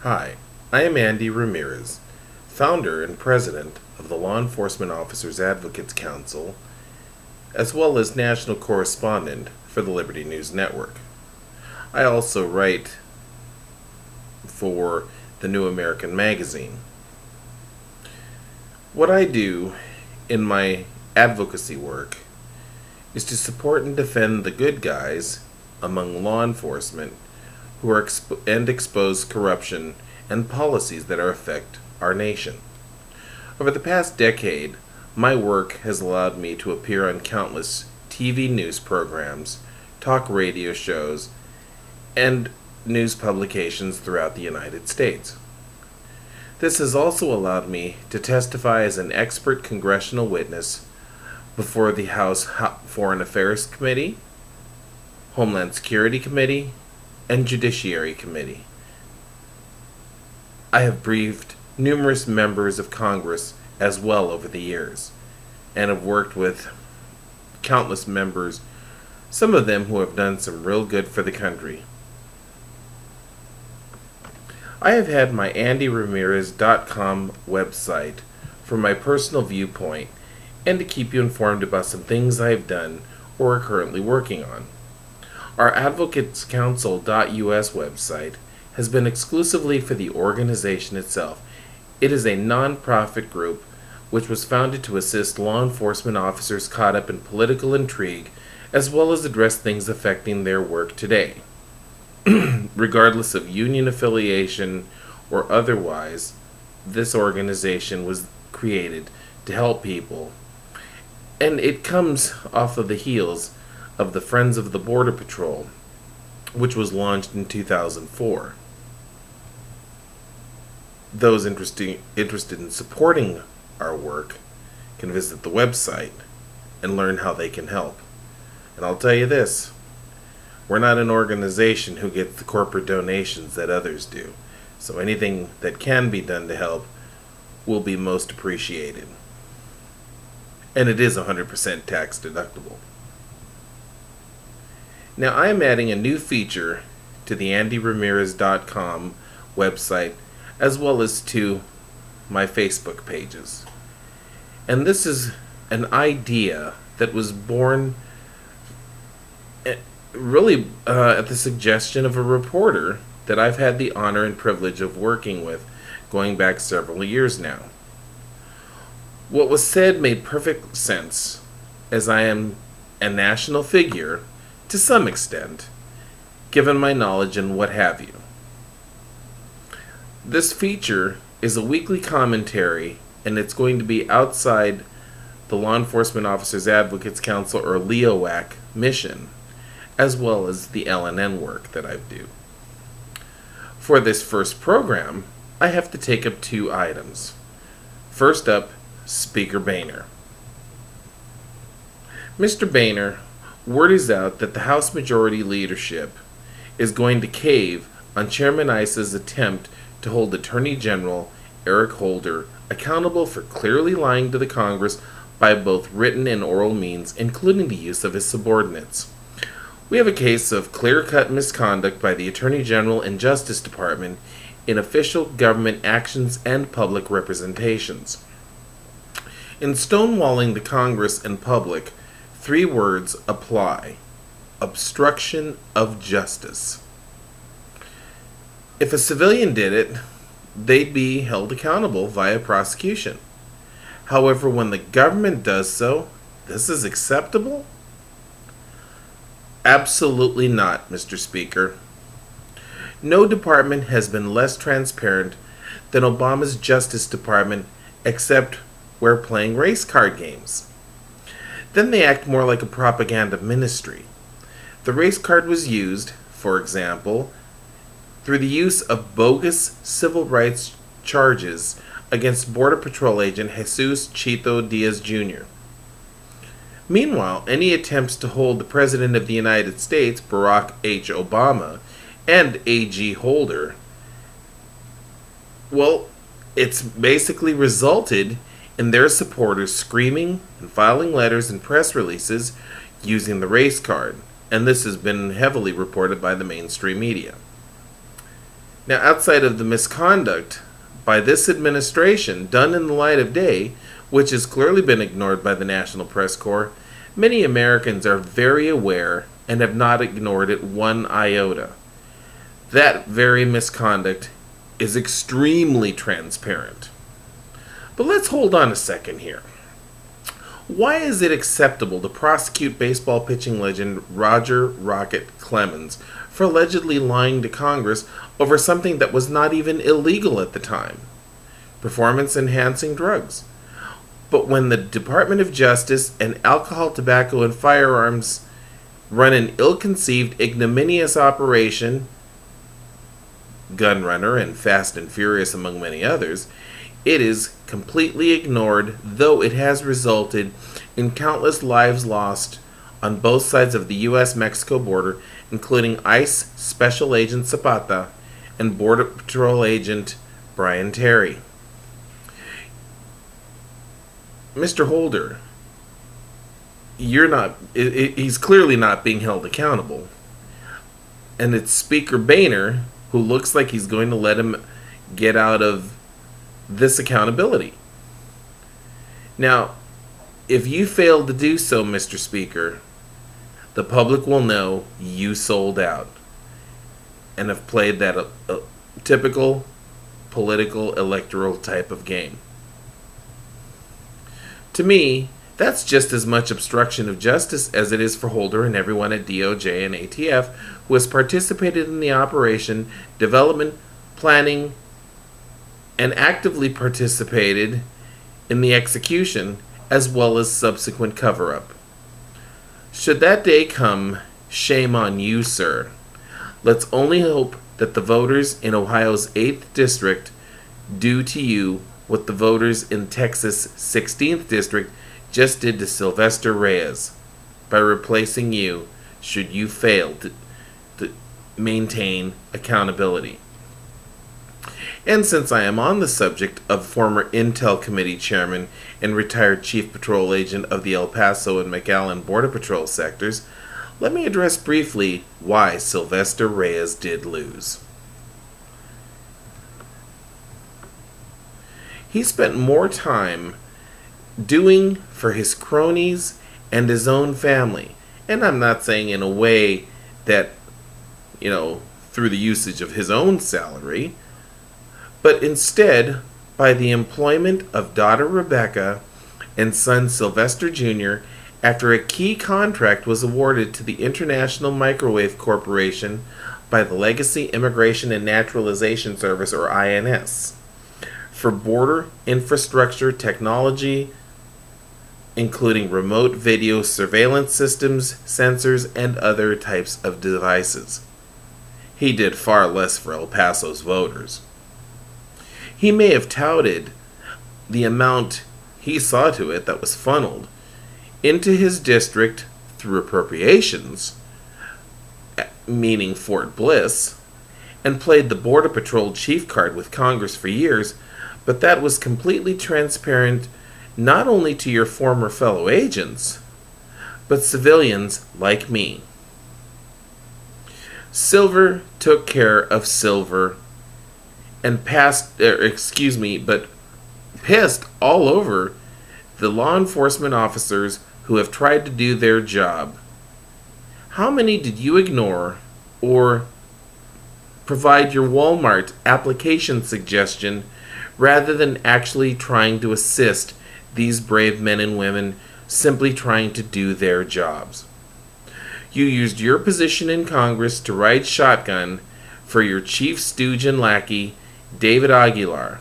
Hi, I am Andy Ramirez, founder and president of the Law Enforcement Officers Advocates Council, as well as national correspondent for the Liberty News Network. I also write for the New American Magazine. What I do in my advocacy work is to support and defend the good guys among law enforcement who are expose corruption and policies that affect our nation. Over the past decade, my work has allowed me to appear on countless TV news programs, talk radio shows, and news publications throughout the United States. This has also allowed me to testify as an expert congressional witness before the House Foreign Affairs Committee, Homeland Security Committee, and Judiciary Committee. I have briefed numerous members of Congress as well over the years, and have worked with countless members, some of them who have done some real good for the country. I have had my andyramirez.com website for my personal viewpoint and to keep you informed about some things I have done or are currently working on. Our advocatescouncil.us website has been exclusively for the organization itself. It is a non-profit group which was founded to assist law enforcement officers caught up in political intrigue as well as address things affecting their work today. Regardless of union affiliation or otherwise, this organization was created to help people, and it comes off of the heels of the Friends of the Border Patrol, which was launched in 2004. Those interested in supporting our work can visit the website and learn how they can help. And I'll tell you this, we're not an organization who gets the corporate donations that others do, so anything that can be done to help will be most appreciated. And it is 100% tax deductible. Now I am adding a new feature to the andyramirez.com website as well as to my Facebook pages. And this is an idea that was born really at the suggestion of a reporter that I've had the honor and privilege of working with going back several years now. What was said made perfect sense, as I am a national figure to some extent, given my knowledge and what have you. This feature is a weekly commentary, and it's going to be outside the Law Enforcement Officers Advocates Council, or LEOAC, mission, as well as the LNN work that I do. For this first program, I have to take up two items. First up, Speaker Boehner. Mr. Boehner, word is out that the House Majority Leadership is going to cave on Chairman Iss's attempt to hold Attorney General Eric Holder accountable for clearly lying to the Congress by both written and oral means, including the use of his subordinates. We have a case of clear-cut misconduct by the Attorney General and Justice Department in official government actions and public representations. In stonewalling the Congress and public, three words apply: obstruction of justice. If a civilian did it, they'd be held accountable via prosecution. However, when the government does so, this is acceptable? Absolutely not, Mr. Speaker. No department has been less transparent than Obama's Justice Department, except where playing race card games. Then they act more like a propaganda ministry. The race card was used, for example, through the use of bogus civil rights charges against Border Patrol agent Jesus Chito Diaz Jr. Meanwhile, any attempts to hold the President of the United States, Barack H. Obama, and A.G. Holder, well, it's basically resulted in their supporters screaming and filing letters and press releases using the race card, and this has been heavily reported by the mainstream media. Now, outside of the misconduct by this administration done in the light of day, which has clearly been ignored by the National Press Corps, many Americans are very aware and have not ignored it one iota. That very misconduct is extremely transparent. But let's hold on a second here. Why is it acceptable to prosecute baseball pitching legend Roger Rocket Clemens for allegedly lying to Congress over something that was not even illegal at the time? Performance-enhancing drugs. But when the Department of Justice and Alcohol, Tobacco, and Firearms run an ill-conceived, ignominious operation, Gun Runner and Fast and Furious among many others, it is completely ignored, though it has resulted in countless lives lost on both sides of the U.S.-Mexico border, including ICE Special Agent Zapata and Border Patrol Agent Brian Terry. Mr. Holder, he's clearly not being held accountable. And it's Speaker Boehner who looks like he's going to let him get out of this accountability. Now, if you fail to do so, Mr. Speaker, the public will know you sold out and have played that a typical political electoral type of game. To me, that's just as much obstruction of justice as it is for Holder and everyone at DOJ and ATF who has participated in the operation, development, planning, and actively participated in the execution as well as subsequent cover-up. Should that day come, shame on you, sir. Let's only hope that the voters in Ohio's 8th District do to you what the voters in Texas' 16th District just did to Silvestre Reyes by replacing you should you fail to maintain accountability. And since I am on the subject of former Intel Committee Chairman and retired Chief Patrol Agent of the El Paso and McAllen Border Patrol sectors, let me address briefly why Silvestre Reyes did lose. He spent more time doing for his cronies and his own family. And I'm not saying in a way that, through the usage of his own salary, but instead by the employment of daughter Rebecca and son Sylvester Jr. after a key contract was awarded to the International Microwave Corporation by the Legacy Immigration and Naturalization Service, or INS, for border infrastructure technology, including remote video surveillance systems, sensors, and other types of devices. He did far less for El Paso's voters. He may have touted the amount he saw to it that was funneled into his district through appropriations, meaning Fort Bliss, and played the Border Patrol chief card with Congress for years, but that was completely transparent not only to your former fellow agents, but civilians like me. Silver took care of Silver and pissed all over the law enforcement officers who have tried to do their job. How many did you ignore or provide your Walmart application suggestion rather than actually trying to assist these brave men and women simply trying to do their jobs? You used your position in Congress to ride shotgun for your chief stooge and lackey, David Aguilar,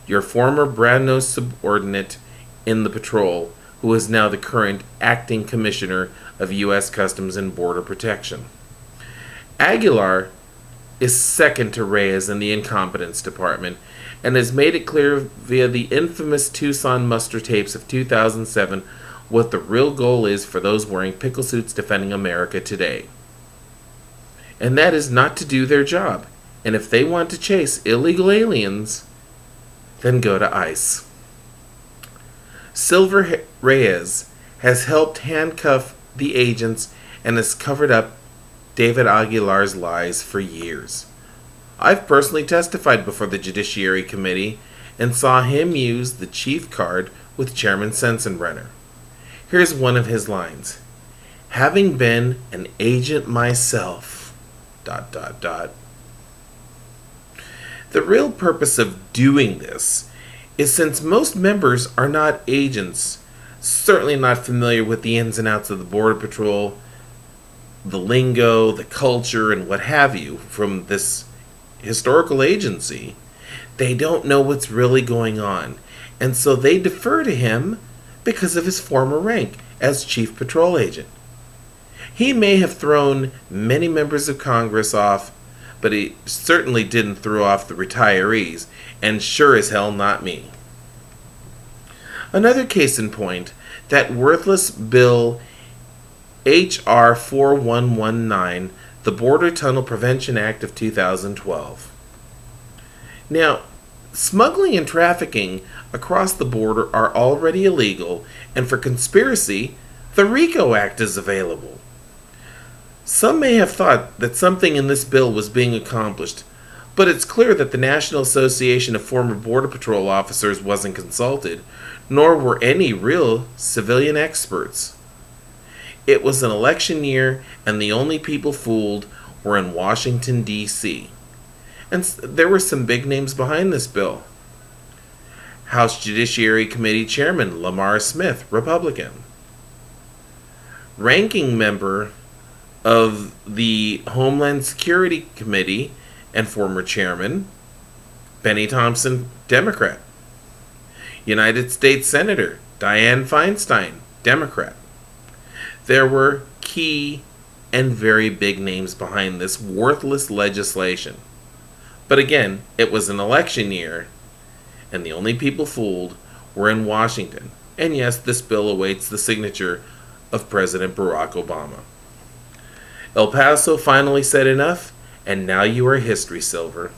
your former brand-nose subordinate in the patrol, who is now the current acting commissioner of U.S. Customs and Border Protection. Aguilar is second to Reyes in the incompetence department and has made it clear via the infamous Tucson muster tapes of 2007 what the real goal is for those wearing pickle suits defending America today. And that is not to do their job. And if they want to chase illegal aliens, then go to ICE. Silver Reyes has helped handcuff the agents and has covered up David Aguilar's lies for years. I've personally testified before the Judiciary Committee and saw him use the chief card with Chairman Sensenbrenner. Here's one of his lines. Having been an agent myself, ... The real purpose of doing this is since most members are not agents, certainly not familiar with the ins and outs of the Border Patrol, the lingo, the culture, and what have you from this historical agency, they don't know what's really going on, and so they defer to him because of his former rank as Chief Patrol Agent. He may have thrown many members of Congress off, but he certainly didn't throw off the retirees, and sure as hell not me. Another case in point, that worthless bill H.R. 4119, the Border Tunnel Prevention Act of 2012. Now, smuggling and trafficking across the border are already illegal, and for conspiracy, the RICO Act is available. Some may have thought that something in this bill was being accomplished, but it's clear that the National Association of Former Border Patrol Officers wasn't consulted, nor were any real civilian experts. It was an election year, and the only people fooled were in Washington, D.C. And there were some big names behind this bill. House Judiciary Committee Chairman Lamar Smith, Republican. Ranking member of the Homeland Security Committee and former chairman, Benny Thompson, Democrat. United States Senator Dianne Feinstein, Democrat. There were key and very big names behind this worthless legislation. But again, it was an election year, and the only people fooled were in Washington. And yes, this bill awaits the signature of President Barack Obama. El Paso finally said enough, and now you are history, Silver.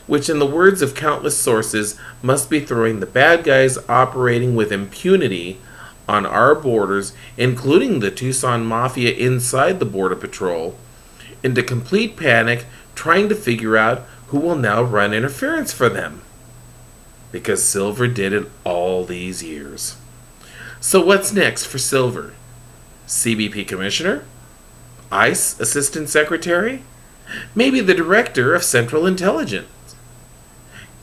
Which, in the words of countless sources, must be throwing the bad guys operating with impunity on our borders, including the Tucson Mafia inside the Border Patrol, into complete panic, trying to figure out who will now run interference for them. Because Silver did it all these years. So what's next for Silver? CBP Commissioner? ICE Assistant Secretary? Maybe the Director of Central Intelligence?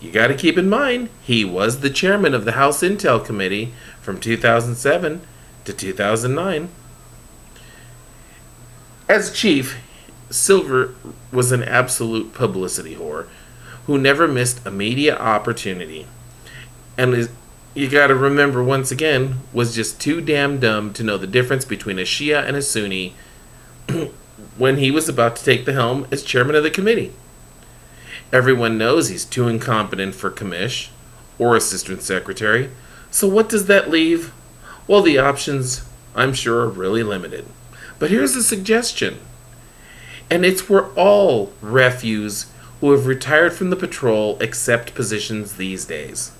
You got to keep in mind, he was the chairman of the House Intel Committee from 2007 to 2009. As chief, Silver was an absolute publicity whore who never missed a media opportunity. And you got to remember, once again, was just too damn dumb to know the difference between a Shia and a Sunni when he was about to take the helm as chairman of the committee. Everyone knows he's too incompetent for commish or assistant secretary. So what does that leave? Well, the options, I'm sure, are really limited. But here's a suggestion. And it's for all refuse who have retired from the patrol accept positions these days.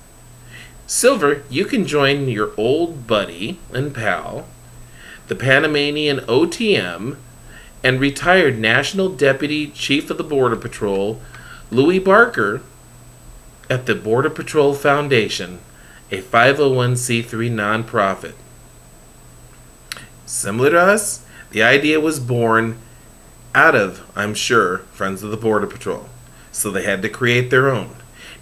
Silver, you can join your old buddy and pal, the Panamanian OTM, and retired National Deputy Chief of the Border Patrol, Louis Barker, at the Border Patrol Foundation, a 501c3 nonprofit. Similar to us, the idea was born out of, I'm sure, Friends of the Border Patrol. So they had to create their own.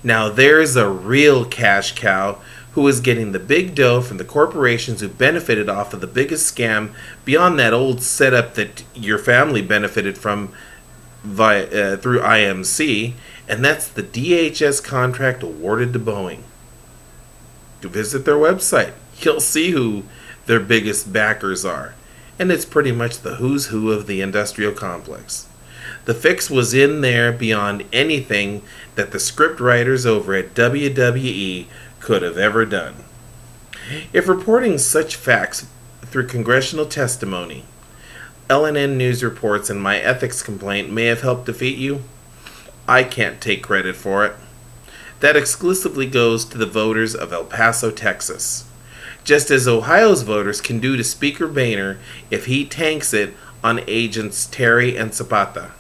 Now there's a real cash cow who is getting the big dough from the corporations who benefited off of the biggest scam beyond that old setup that your family benefited from through IMC, and that's the DHS contract awarded to Boeing. To visit their website, you'll see who their biggest backers are, and it's pretty much the who's who of the industrial complex. The fix was in there beyond anything that the script writers over at WWE could have ever done. If reporting such facts through congressional testimony, LNN news reports, and my ethics complaint may have helped defeat you, I can't take credit for it. That exclusively goes to the voters of El Paso, Texas. Just as Ohio's voters can do to Speaker Boehner if he tanks it on agents Terry and Zapata.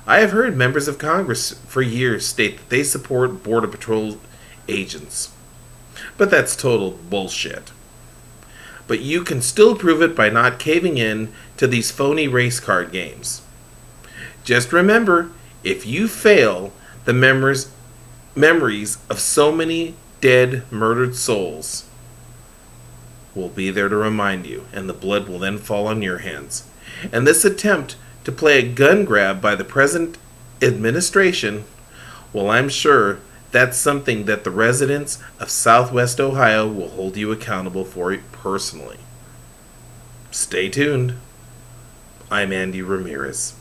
I have heard members of Congress for years state that they support Border Patrol agents. But that's total bullshit. But you can still prove it by not caving in to these phony race card games. Just remember, if you fail, the memories of so many dead, murdered souls will be there to remind you, and the blood will then fall on your hands. And this attempt to play a gun grab by the present administration, well, I'm sure that's something that the residents of Southwest Ohio will hold you accountable for personally. Stay tuned. I'm Andy Ramirez.